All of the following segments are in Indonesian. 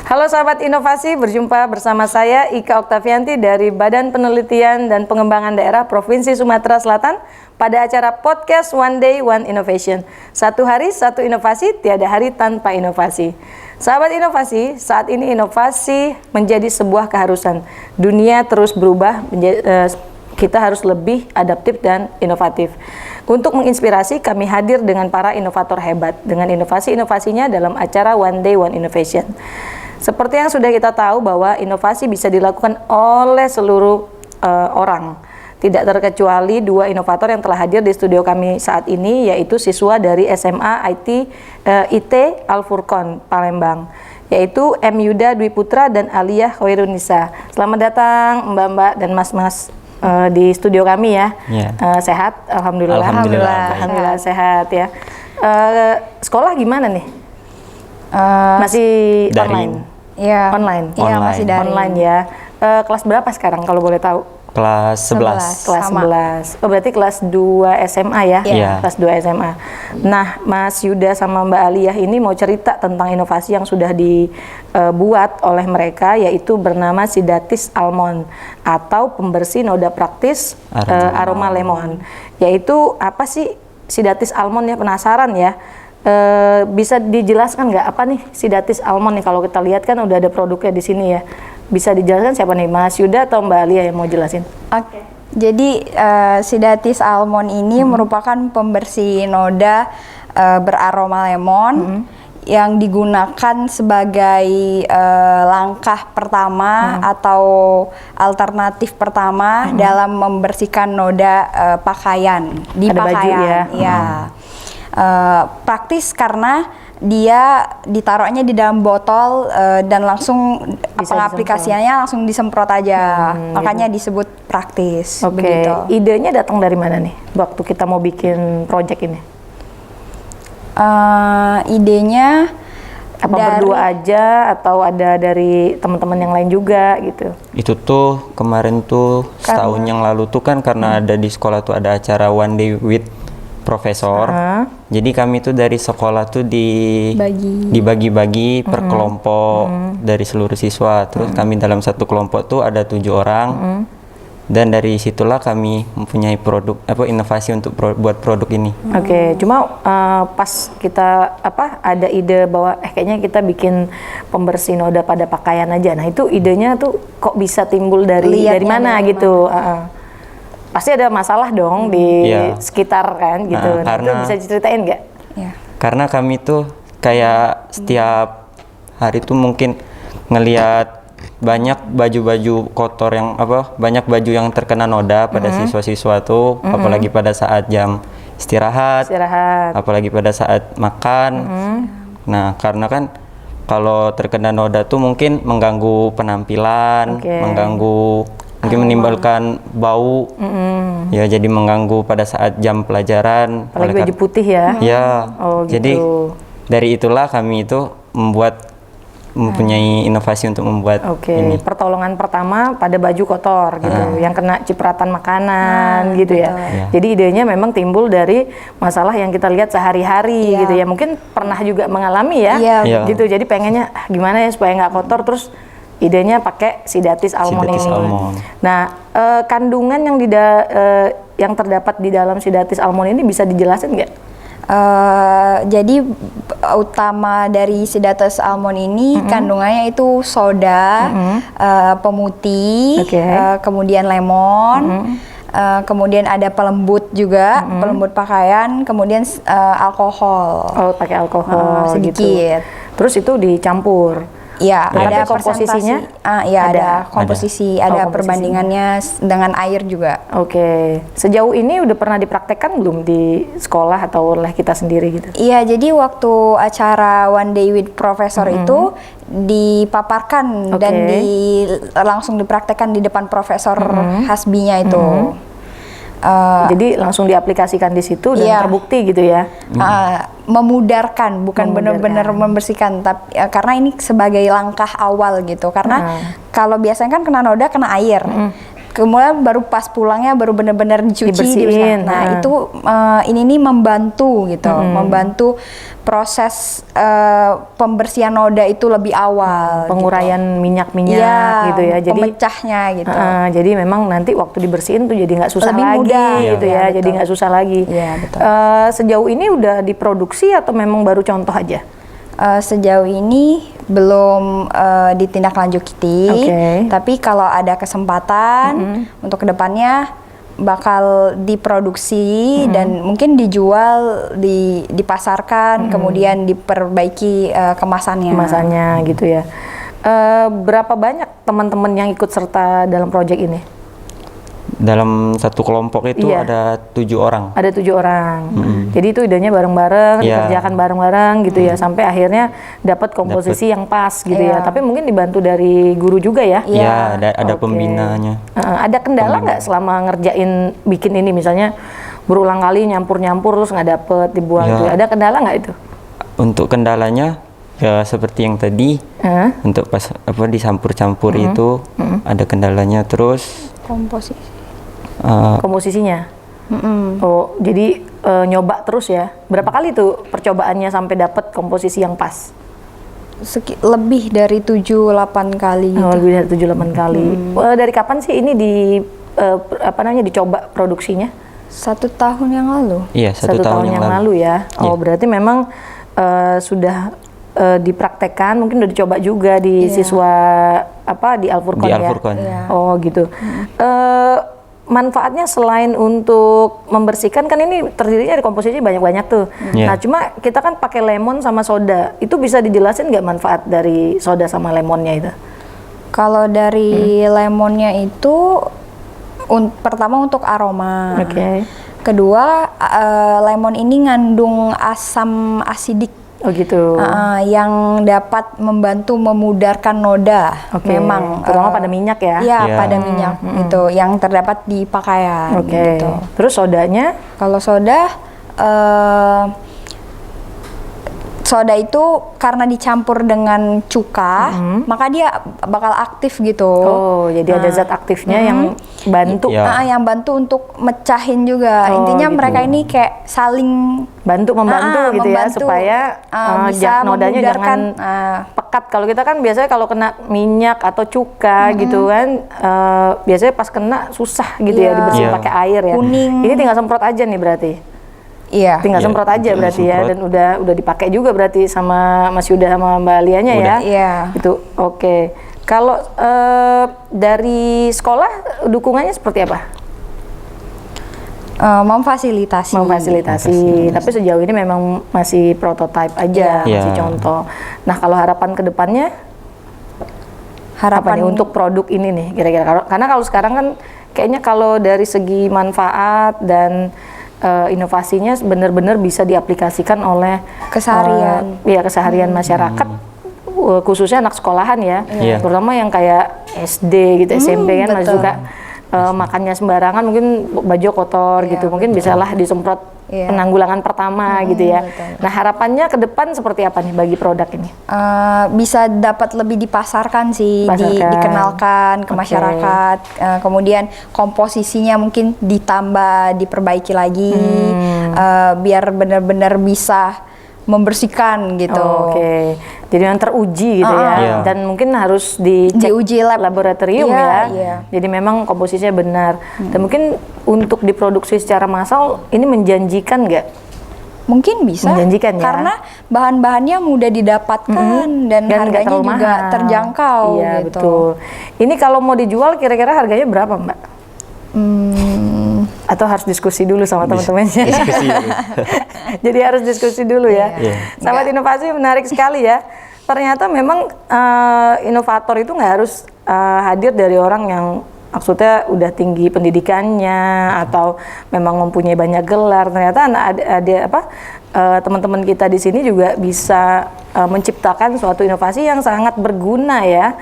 Halo sahabat inovasi, berjumpa bersama saya Ika Oktavianti dari Badan Penelitian dan Pengembangan Daerah Provinsi Sumatera Selatan pada acara podcast One Day One Innovation. Satu hari, satu inovasi, tiada hari tanpa inovasi. Sahabat inovasi, saat ini inovasi menjadi sebuah keharusan. Dunia terus berubah, kita harus lebih adaptif dan inovatif. Untuk menginspirasi, kami hadir dengan para inovator hebat dengan inovasi-inovasinya dalam acara One Day One Innovation. Seperti yang sudah kita tahu bahwa inovasi bisa dilakukan oleh seluruh orang. Tidak terkecuali dua inovator yang telah hadir di studio kami saat ini, yaitu siswa dari SMA IT Al Furqon Palembang, yaitu M. Yuda Dwi Putra dan Aliyah Khairunisa. Selamat datang Mbak-mbak dan Mas-mas di studio kami ya. Sehat? Alhamdulillah sehat ya. Sekolah gimana nih? Masih online? Iya. Online? Iya, masih daring. Online ya. Kelas berapa sekarang kalau boleh tahu? Kelas 11. Kelas 11. Oh, berarti kelas 2 SMA ya? Iya. Kelas 2 SMA. Nah, Mas Yuda sama Mbak Aliyah ini mau cerita tentang inovasi yang sudah dibuat oleh mereka, yaitu bernama Sidatis Almond atau pembersih noda praktis aroma lemon. Yaitu apa sih Sidatis Almond ya? Penasaran ya? Bisa dijelaskan nggak apa nih Sidatis Almond nih? Kalau kita lihat kan udah ada produknya di sini ya. Bisa dijelaskan siapa nih, Mas Yuda atau Mbak Alia yang mau jelasin? Oke. Jadi Sidatis Almond ini merupakan pembersih noda beraroma lemon yang digunakan sebagai langkah pertama atau alternatif pertama dalam membersihkan noda pakaian di ada pakaian. Baju ya. Ya. Praktis karena dia ditaruhnya di dalam botol dan langsung pengaplikasiannya langsung disemprot aja, makanya disebut praktis. Oke. Idenya datang dari mana nih waktu kita mau bikin project ini? Idenya apa berdua aja atau ada dari teman-teman yang lain juga gitu? Itu tuh kemarin tuh setahun yang lalu tuh kan karena ada di sekolah tuh ada acara One Day with Profesor. Jadi kami tuh dari sekolah tuh dibagi-bagi per kelompok dari seluruh siswa. Terus kami dalam satu kelompok tuh ada 7 orang. Dan dari situlah kami mempunyai produk inovasi untuk buat produk ini. Oke, cuma pas kita ada ide bahwa kayaknya kita bikin pembersih noda pada pakaian aja. Nah, itu idenya tuh kok bisa timbul dari mana gitu. Pasti ada masalah dong di sekitar kan gitu. Nah, itu bisa diceritain nggak? Ya. Karena kami tuh kayak setiap hari tuh mungkin ngelihat banyak baju-baju kotor yang banyak baju yang terkena noda pada siswa-siswa tuh, apalagi pada saat jam istirahat, apalagi pada saat makan. Nah, karena kan kalau terkena noda tuh mungkin mengganggu penampilan, mungkin menimbulkan bau, ya jadi mengganggu pada saat jam pelajaran. Apalagi baju putih ya? Ya, gitu. Jadi dari itulah kami itu mempunyai inovasi untuk membuat ini. Pertolongan pertama pada baju kotor gitu, yang kena cipratan makanan gitu ya. Jadi idenya memang timbul dari masalah yang kita lihat sehari-hari gitu ya. Mungkin pernah juga mengalami ya, gitu. Jadi pengennya gimana ya supaya nggak kotor, terus idenya pakai Sidatis Almond ini. Nah, kandungan yang terdapat di dalam Sidatis Almond ini bisa dijelasin nggak? Jadi utama dari Sidatis Almond ini kandungannya itu soda, pemutih, kemudian lemon, kemudian ada pelembut juga, pelembut pakaian, kemudian alkohol. Oh, pakai alkohol sedikit. Gitu. Terus itu dicampur. Ya, ada komposisinya? Ada komposisi, ada perbandingannya dengan air juga. Oke. Sejauh ini udah pernah dipraktekkan belum di sekolah atau oleh kita sendiri gitu? Iya, jadi waktu acara One Day with Professor itu dipaparkan dan langsung dipraktekkan di depan Profesor Hasbinya itu. Jadi langsung diaplikasikan di situ dan terbukti gitu ya? Memudarkan, bukan benar-benar membersihkan, tapi karena ini sebagai langkah awal gitu. Karena kalau biasanya kan kena noda kena air, kemudian baru pas pulangnya baru benar-benar dicuci, Dibersihin, Nah itu ini nih membantu gitu, membantu proses pembersihan noda itu lebih awal. Penguraian minyak-minyak gitu ya. Jadi pemecahnya gitu. Jadi memang nanti waktu dibersihin tuh jadi nggak susah Lebih lagi mudah. gitu Iya, ya. Jadi betul. nggak susah lagi. Iya, betul. Sejauh ini udah diproduksi atau memang baru contoh aja? Sejauh ini belum ditindaklanjuti, tapi kalau ada kesempatan untuk kedepannya bakal diproduksi dan mungkin dijual, dipasarkan, kemudian diperbaiki kemasannya. Kemasannya gitu ya. Berapa banyak teman-teman yang ikut serta dalam proyek ini? Dalam satu kelompok itu ada 7 orang. Ada 7 orang. Jadi itu idenya bareng-bareng, dikerjakan bareng-bareng gitu ya, sampai akhirnya dapat komposisi yang pas gitu ya. Tapi mungkin dibantu dari guru juga ya? Iya, ada pembinanya. Ada kendala nggak selama ngerjain bikin ini, misalnya berulang kali nyampur-nyampur terus nggak dapet, dibuang gitu. Ada kendala nggak itu? Untuk kendalanya ya seperti yang tadi, untuk pas dicampur-campur itu ada kendalanya, terus komposisinya. Oh, jadi nyoba terus ya. Berapa kali tuh percobaannya sampai dapat komposisi yang pas? Lebih dari 7-8 kali. Oh, lebih dari 7-8 kali. Dari kapan sih ini dicoba produksinya? 1 tahun yang lalu. Iya, 1 tahun yang lalu ya. Oh, berarti memang sudah dipraktekkan, mungkin udah dicoba juga di siswa di Al-Furqan ya. Oh, gitu. Manfaatnya selain untuk membersihkan, kan ini terdirinya dari komposisi banyak-banyak tuh. Nah, cuma kita kan pakai lemon sama soda. Itu bisa dijelasin nggak manfaat dari soda sama lemonnya itu? Kalau dari lemonnya itu pertama untuk aroma. Kedua, lemon ini ngandung asam asidik. Oh gitu. Yang dapat membantu memudarkan noda. Memang terutama pada minyak ya. Iya, pada minyak gitu, yang terdapat di pakaian. Gitu. Terus sodanya? Kalau soda itu karena dicampur dengan cuka, maka dia bakal aktif gitu. Oh, jadi ada zat aktifnya yang bantu. Yang bantu untuk mecahin juga. Intinya gitu. Mereka ini kayak saling membantu gitu ya, supaya bisa nodanya jangan pekat. Kalau kita kan biasanya kalau kena minyak atau cuka gitu kan, biasanya pas kena susah gitu ya dibersihin pakai air ya. Kuning. Ini tinggal semprot aja nih berarti. Iya. Tinggal semprot aja berarti ya, dan udah dipakai juga berarti sama Mas Yuda sama Mbak Lianya ya. Iya. Itu oke. Kalau dari sekolah dukungannya seperti apa? Memfasilitasi. Tapi sejauh ini memang masih prototype aja, masih contoh. Nah, kalau harapan kedepannya apa nih untuk produk ini nih kira-kira? Karena kalau sekarang kan kayaknya kalau dari segi manfaat dan inovasinya benar-benar bisa diaplikasikan oleh keseharian masyarakat, khususnya anak sekolahan ya, terutama yang kayak SD gitu, SMP kan masih suka makannya sembarangan, mungkin baju kotor gitu, mungkin bisalah disemprot penanggulangan pertama gitu ya. Nah, harapannya ke depan seperti apa nih bagi produk ini? Bisa dapat lebih dipasarkan sih, dikenalkan ke masyarakat, kemudian komposisinya mungkin ditambah, diperbaiki lagi, biar benar-benar bisa membersihkan gitu. Jadi yang teruji gitu ya, dan mungkin harus diuji laboratorium ya. Jadi memang komposisinya benar. Dan mungkin untuk diproduksi secara massal ini menjanjikan nggak? Mungkin bisa. Menjanjikan ya. Karena bahan-bahannya mudah didapatkan dan harganya juga terjangkau. Iya, gitu. betul. Ini kalau mau dijual kira-kira harganya berapa, Mbak? Atau harus diskusi dulu sama teman-temannya? Jadi harus diskusi dulu ya. Sahabat inovasi, menarik sekali ya. Ternyata memang inovator itu nggak harus hadir dari orang yang maksudnya udah tinggi pendidikannya atau memang mempunyai banyak gelar. Ternyata ada teman-teman kita di sini juga bisa menciptakan suatu inovasi yang sangat berguna ya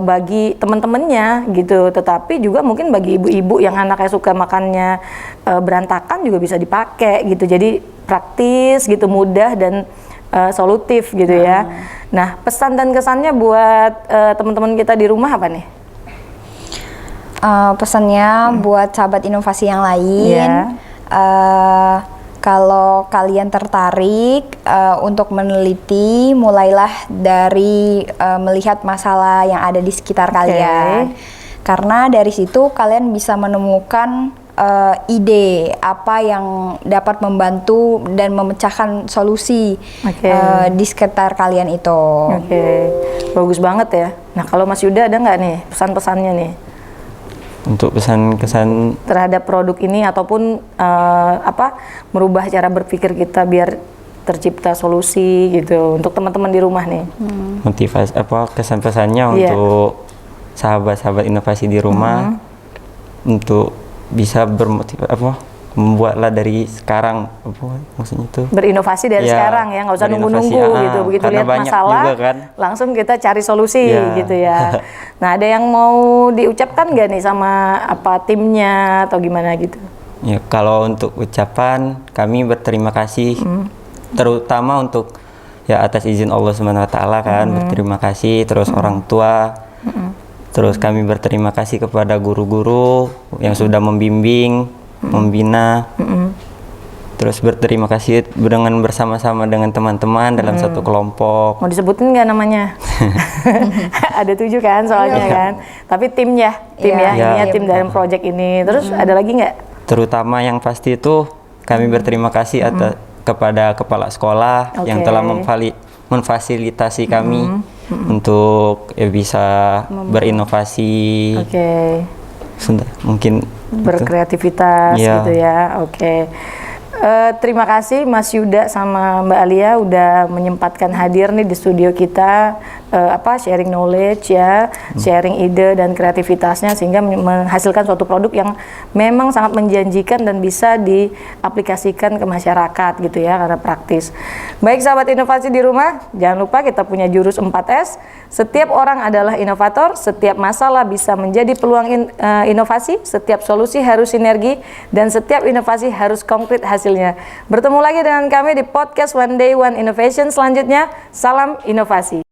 bagi teman-temannya gitu. Tetapi juga mungkin bagi ibu-ibu yang anaknya suka makannya berantakan juga bisa dipakai gitu. Jadi praktis gitu, mudah dan solutif gitu ya. Nah, pesan dan kesannya buat teman-teman kita di rumah apa nih? Pesannya buat sahabat inovasi yang lain, Iya. kalau kalian tertarik untuk meneliti, mulailah dari melihat masalah yang ada di sekitar kalian. Karena dari situ kalian bisa menemukan ide apa yang dapat membantu dan memecahkan solusi di sekitar kalian itu. Oke, bagus banget ya. Nah, kalau Mas Yuda ada nggak nih pesan-pesannya nih Untuk pesan-kesan terhadap produk ini ataupun merubah cara berpikir kita biar tercipta solusi gitu untuk teman-teman di rumah nih. motivasi kesan-pesannya Iya. untuk sahabat-sahabat inovasi di rumah untuk bisa membuatlah dari sekarang maksudnya itu Berinovasi dari Ya, sekarang ya, nggak usah berinovasi, nunggu-nunggu gitu. Begitu karena lihat banyak masalah, juga kan. langsung kita cari solusi Ya. gitu ya. Nah, ada yang mau diucapkan nggak nih sama timnya atau gimana gitu? Ya, kalau untuk ucapan kami berterima kasih terutama untuk atas izin Allah SWT kan, berterima kasih terus orang tua. Terus kami berterima kasih kepada guru-guru yang sudah membimbing, membina. Terus berterima kasih dengan bersama-sama dengan teman-teman dalam satu kelompok. Mau disebutin nggak namanya? Ada 7 kan soalnya kan. Tapi tim ya, Iya. ininya Iya. tim dalam project ini. Terus ada lagi nggak? Terutama yang pasti itu kami berterima kasih kepada kepala sekolah yang telah memfasilitasi kami untuk bisa berinovasi. Oke. Mungkin Berkreativitas Iya. gitu ya. Oke. Terima kasih Mas Yuda sama Mbak Alia udah menyempatkan hadir nih di studio kita, sharing knowledge ya, sharing ide dan kreativitasnya sehingga menghasilkan suatu produk yang memang sangat menjanjikan dan bisa diaplikasikan ke masyarakat gitu ya, karena praktis. Baik sahabat inovasi di rumah, jangan lupa kita punya jurus 4S. Setiap orang adalah inovator, setiap masalah bisa menjadi peluang inovasi, setiap solusi harus sinergi, dan setiap inovasi harus konkret hasilnya. Bertemu lagi dengan kami di podcast One Day One Innovation selanjutnya. Salam inovasi.